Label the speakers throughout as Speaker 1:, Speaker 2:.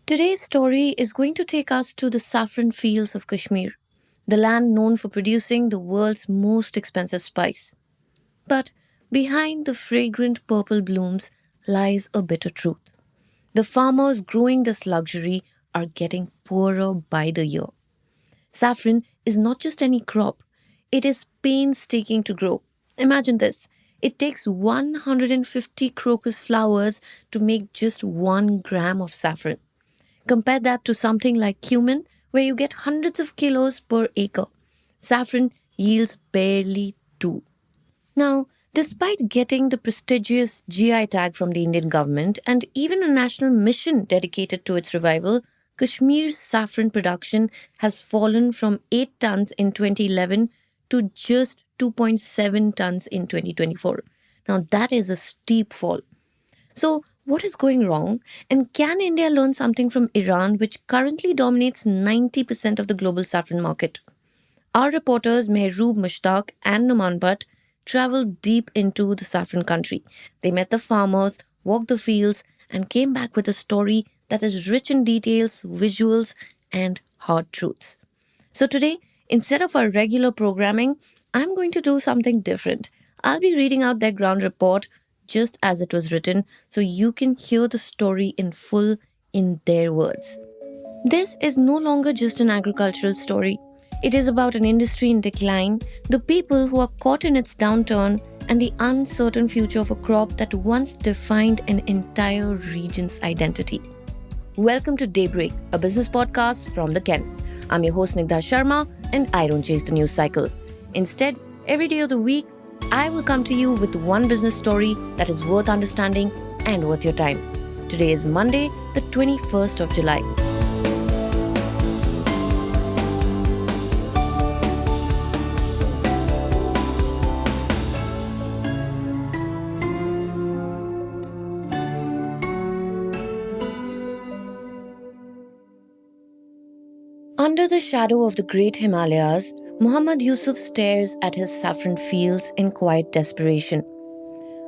Speaker 1: Today's story is going to take us to the saffron fields of Kashmir, the land known for producing the world's most expensive spice. But behind the fragrant purple blooms lies a bitter truth. The farmers growing this luxury are getting poorer by the year. Saffron is not just any crop, it is painstaking to grow. Imagine this, it takes 150 crocus flowers to make just 1 gram of saffron. Compare that to something like cumin, where you get hundreds of kilos per acre. Saffron yields barely two. Now, despite getting the prestigious GI tag from the Indian government and even a national mission dedicated to its revival, Kashmir's saffron production has fallen from 8 tons in 2011 to just 2.7 tons in 2024. Now, that is a steep fall. So, what is going wrong? And can India learn something from Iran, which currently dominates 90% of the global saffron market? Our reporters Mehroob, Mushtaq, and Numan Bhat traveled deep into the saffron country. They met the farmers, walked the fields, and came back with a story that is rich in details, visuals, and hard truths. So today, instead of our regular programming, I'm going to do something different. I'll be reading out their ground report just as it was written so you can hear the story in full in their words. This is no longer just an agricultural story. It is about an industry in decline, the people who are caught in its downturn, and the uncertain future of a crop that once defined an entire region's identity. Welcome to Daybreak, a business podcast from the Ken. I'm your host Nigdha Sharma, and I don't chase the news cycle. Instead, every day of the week, I will come to you with one business story that is worth understanding and worth your time. Today is Monday, the 21st of July. Under the shadow of the great Himalayas, Muhammad Yusuf stares at his saffron fields in quiet desperation.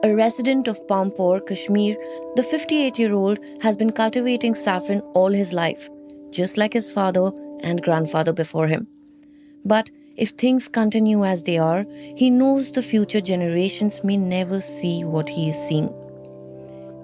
Speaker 1: A resident of Pampore, Kashmir, the 58-year-old has been cultivating saffron all his life, just like his father and grandfather before him. But if things continue as they are, he knows the future generations may never see what he is seeing.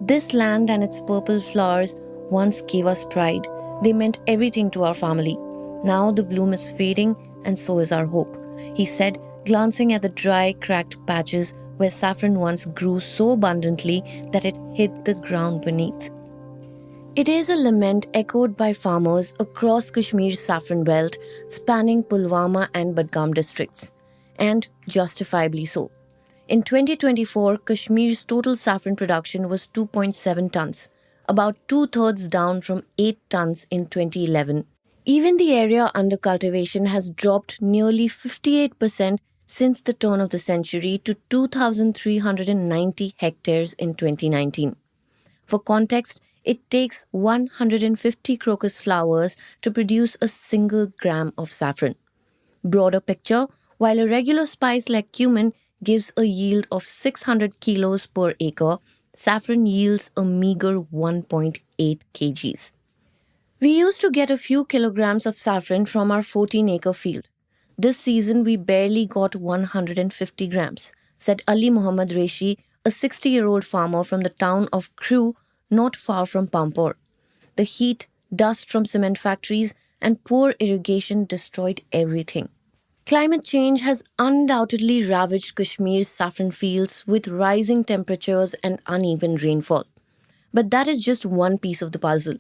Speaker 1: This land and its purple flowers once gave us pride. They meant everything to our family. Now the bloom is fading, and so is our hope, he said, glancing at the dry, cracked patches where saffron once grew so abundantly that it hid the ground beneath. It is a lament echoed by farmers across Kashmir's saffron belt, spanning Pulwama and Budgam districts, and justifiably so. In 2024, Kashmir's total saffron production was 2.7 tons, about two-thirds down from 8 tons in 2011. Even the area under cultivation has dropped nearly 58% since the turn of the century to 2,390 hectares in 2019. For context, it takes 150 crocus flowers to produce a single gram of saffron. Broader picture, while a regular spice like cumin gives a yield of 600 kilos per acre, saffron yields a meager 1.8 kgs. We used to get a few kilograms of saffron from our 14-acre field. This season, we barely got 150 grams, said Ali Muhammad Reshi, a 60-year-old farmer from the town of Crew, not far from Pampore. The heat, dust from cement factories, and poor irrigation destroyed everything. Climate change has undoubtedly ravaged Kashmir's saffron fields with rising temperatures and uneven rainfall. But that is just one piece of the puzzle.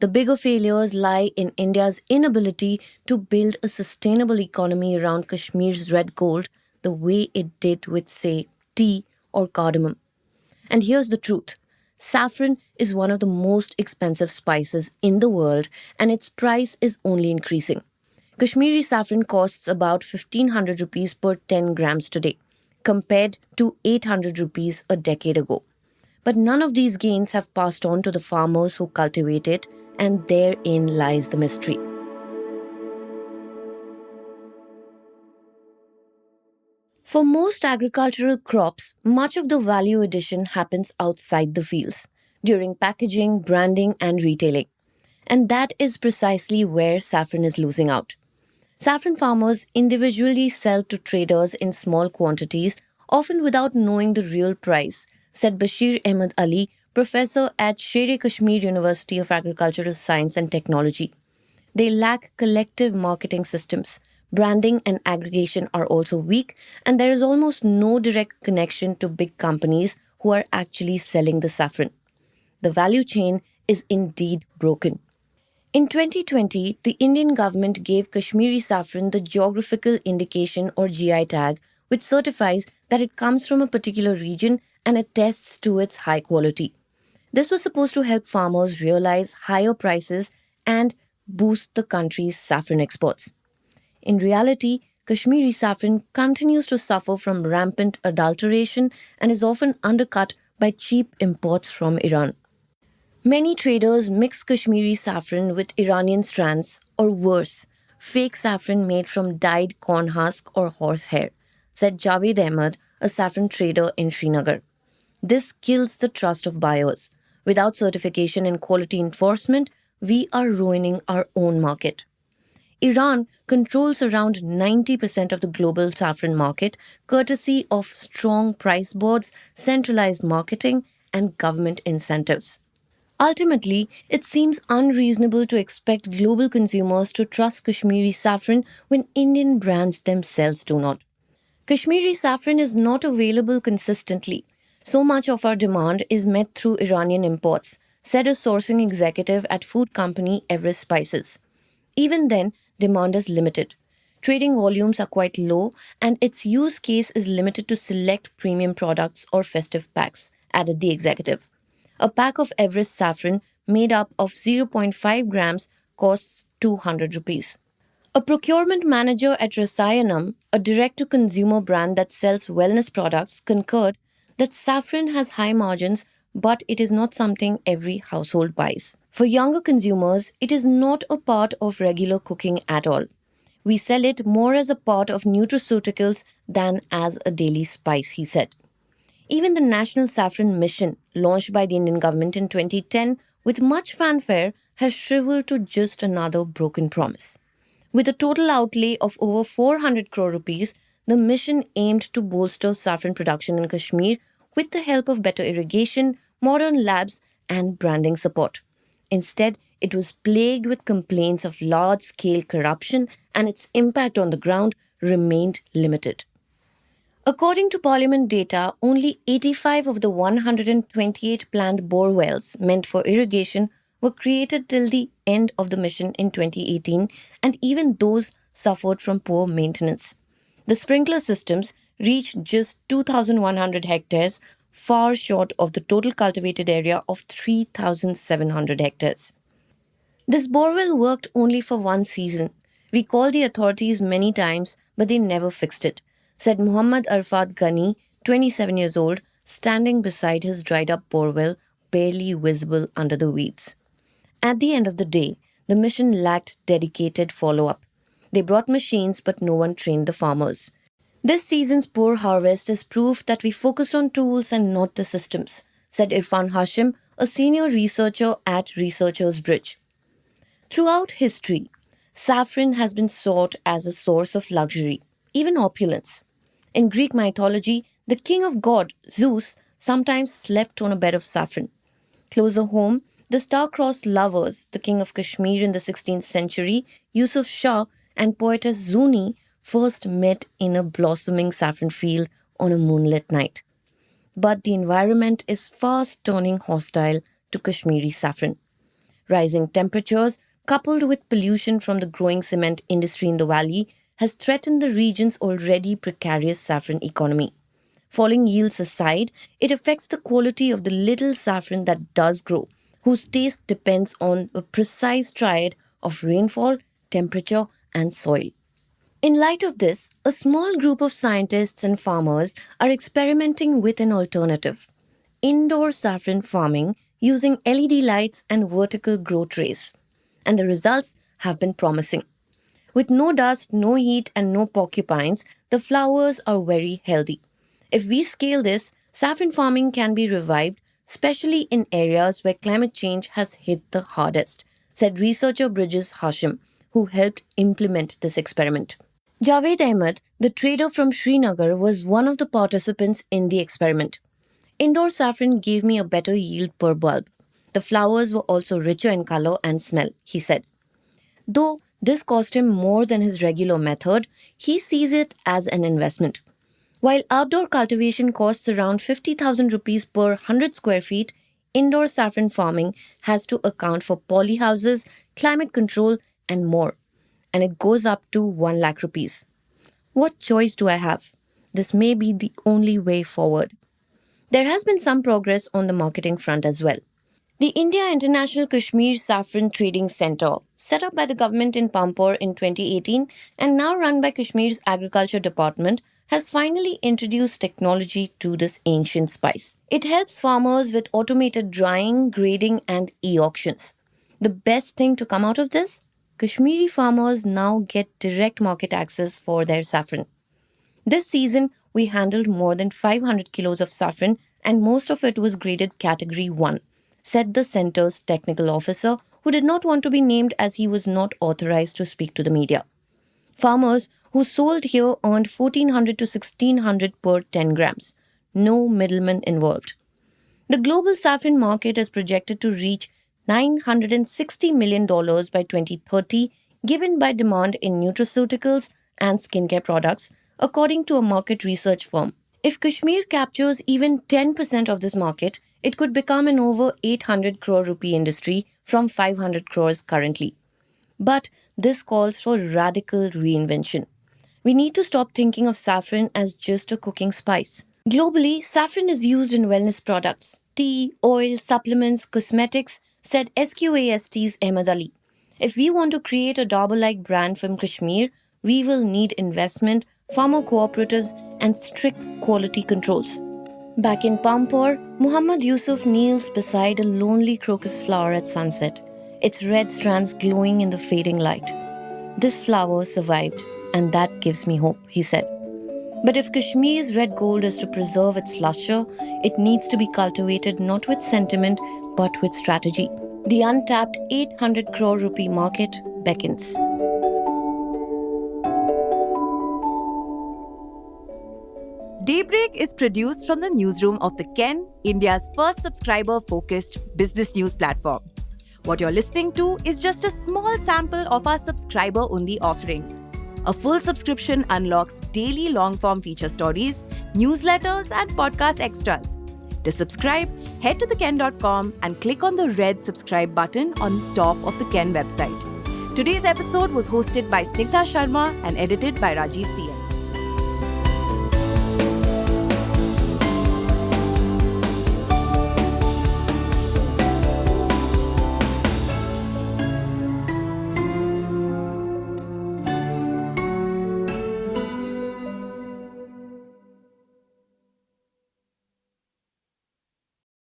Speaker 1: The bigger failures lie in India's inability to build a sustainable economy around Kashmir's red gold the way it did with, say, tea or cardamom. And here's the truth. Saffron is one of the most expensive spices in the world, and its price is only increasing. Kashmiri saffron costs about 1500 rupees per 10 grams today, compared to 800 rupees a decade ago. But none of these gains have passed on to the farmers who cultivate it, and therein lies the mystery. For most agricultural crops, much of the value addition happens outside the fields, during packaging, branding, and retailing. And that is precisely where saffron is losing out. Saffron farmers individually sell to traders in small quantities, often without knowing the real price, said Bashir Ahmed Ali, professor at Sher Kashmir University of Agricultural Science and Technology. They lack collective marketing systems. Branding and aggregation are also weak, and there is almost no direct connection to big companies who are actually selling the saffron. The value chain is indeed broken. In 2020, the Indian government gave Kashmiri saffron the geographical indication or GI tag, which certifies that it comes from a particular region and attests to its high quality. This was supposed to help farmers realize higher prices and boost the country's saffron exports. In reality, Kashmiri saffron continues to suffer from rampant adulteration and is often undercut by cheap imports from Iran. Many traders mix Kashmiri saffron with Iranian strands, or worse, fake saffron made from dyed corn husk or horsehair, said Javed Ahmed, a saffron trader in Srinagar. This kills the trust of buyers. Without certification and quality enforcement, we are ruining our own market. Iran controls around 90% of the global saffron market, courtesy of strong price boards, centralized marketing, and government incentives. Ultimately, it seems unreasonable to expect global consumers to trust Kashmiri saffron when Indian brands themselves do not. Kashmiri saffron is not available consistently. So much of our demand is met through Iranian imports, said a sourcing executive at food company Everest Spices. Even then, demand is limited. Trading volumes are quite low, and its use case is limited to select premium products or festive packs, added the executive. A pack of Everest saffron made up of zero point 0.5 grams costs 200 rupees. A procurement manager at Rasayanam, a direct to consumer brand that sells wellness products, concurred that saffron has high margins, but it is not something every household buys. For younger consumers, it is not a part of regular cooking at all. We sell it more as a part of nutraceuticals than as a daily spice, he said. Even the National Saffron Mission, launched by the Indian government in 2010 with much fanfare, has shriveled to just another broken promise. With a total outlay of over 400 crore rupees, the mission aimed to bolster saffron production in Kashmir with the help of better irrigation, modern labs, and branding support. Instead, it was plagued with complaints of large scale corruption, and its impact on the ground remained limited. According to Parliament data, only 85 of the 128 planned bore wells meant for irrigation were created till the end of the mission in 2018, and even those suffered from poor maintenance. The sprinkler systems reached just 2,100 hectares, far short of the total cultivated area of 3,700 hectares. This borewell worked only for one season. We called the authorities many times, but they never fixed it, said Muhammad Arfat Ghani, 27 years old, standing beside his dried up borewell, barely visible under the weeds. At the end of the day, the mission lacked dedicated follow up. They brought machines, but no one trained the farmers. This season's poor harvest is proof that we focused on tools and not the systems, said Irfan Hashim, a senior researcher at Researchers Bridge. Throughout history, saffron has been sought as a source of luxury, even opulence. In Greek mythology, the king of god, Zeus, sometimes slept on a bed of saffron. Closer home, the star-crossed lovers, the king of Kashmir in the 16th century, Yusuf Shah, and poetess Zuni, first met in a blossoming saffron field on a moonlit night. But the environment is fast turning hostile to Kashmiri saffron. Rising temperatures, coupled with pollution from the growing cement industry in the valley, has threatened the region's already precarious saffron economy. Falling yields aside, it affects the quality of the little saffron that does grow, whose taste depends on a precise triad of rainfall, temperature, and soil. In light of this, a small group of scientists and farmers are experimenting with an alternative: indoor saffron farming using LED lights and vertical grow trays. And the results have been promising. With no dust, no heat, and no porcupines, the flowers are very healthy. If we scale this, saffron farming can be revived, especially in areas where climate change has hit the hardest, said researcher Bridges Hashim, who helped implement this experiment. Javed Ahmed, the trader from Srinagar, was one of the participants in the experiment. Indoor saffron gave me a better yield per bulb. The flowers were also richer in color and smell, he said. Though this cost him more than his regular method, he sees it as an investment. While outdoor cultivation costs around 50,000 rupees per 100 square feet, indoor saffron farming has to account for polyhouses, climate control, and more. And it goes up to 1 lakh rupees. What choice do I have? This may be the only way forward. There has been some progress on the marketing front as well. The India International Kashmir Saffron Trading Centre, set up by the government in Pampore in 2018 and now run by Kashmir's Agriculture Department, has finally introduced technology to this ancient spice. It helps farmers with automated drying, grading, and e-auctions. The best thing to come out of this? Kashmiri farmers now get direct market access for their saffron. This season, we handled more than 500 kilos of saffron and most of it was graded Category 1, said the centre's technical officer, who did not want to be named as he was not authorized to speak to the media. Farmers who sold here earned 1400 to 1600 per 10 grams. No middleman involved. The global saffron market is projected to reach $960 million by 2030, given by demand in nutraceuticals and skincare products, according to a market research firm. If Kashmir captures even 10% of this market, it could become an over 800 crore rupee industry from 500 crores currently. But this calls for radical reinvention. We need to stop thinking of saffron as just a cooking spice. Globally, saffron is used in wellness products, tea, oil, supplements, cosmetics, said SQAST's Ahmed Ali. If we want to create a Dabur-like brand from Kashmir, we will need investment, farmer cooperatives, and strict quality controls. Back in Pampore, Muhammad Yusuf kneels beside a lonely crocus flower at sunset, its red strands glowing in the fading light. This flower survived, and that gives me hope, he said. But if Kashmir's red gold is to preserve its luster, it needs to be cultivated not with sentiment, but with strategy. The untapped 800 crore rupee market beckons.
Speaker 2: Daybreak is produced from the newsroom of The Ken, India's first subscriber-focused business news platform. What you're listening to is just a small sample of our subscriber-only offerings. A full subscription unlocks daily long-form feature stories, newsletters, and podcast extras. To subscribe, head to theken.com and click on the red subscribe button on top of the Ken website. Today's episode was hosted by Snigdha Sharma and edited by Rajiv CN.